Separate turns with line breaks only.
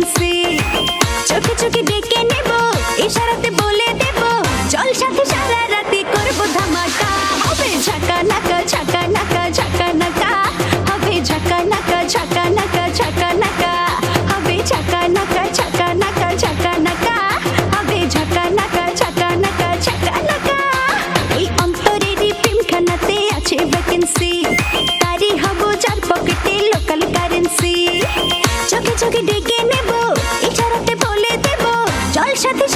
Vacancy. চোখে চোখে ডেকে নেব, ইশারাতে বলে দেব, চল সাথে সারা রাতে করব ধামাকা। হবে ঝাকা নাকা ঝাকা নাকা ঝাকা নাকা, হবে ঝাকা নাকা ঝাকা নাকা ঝাকা নাকা, হবে ঝাকা নাকা ঝাকা নাকা ঝাকা নাকা, হবে ঝাকা নাকা ঝাকা নাকা ঝাকা নাকা। এই অন্তরেরই প্রেমখানাতে আছে ভ্যাকেন্সি, তারই হব যার পকেটে লোকাল কারেন্সি। চোখে চোখে ডেকে নেব, ইশারাতে বলে দেব, চল সাথে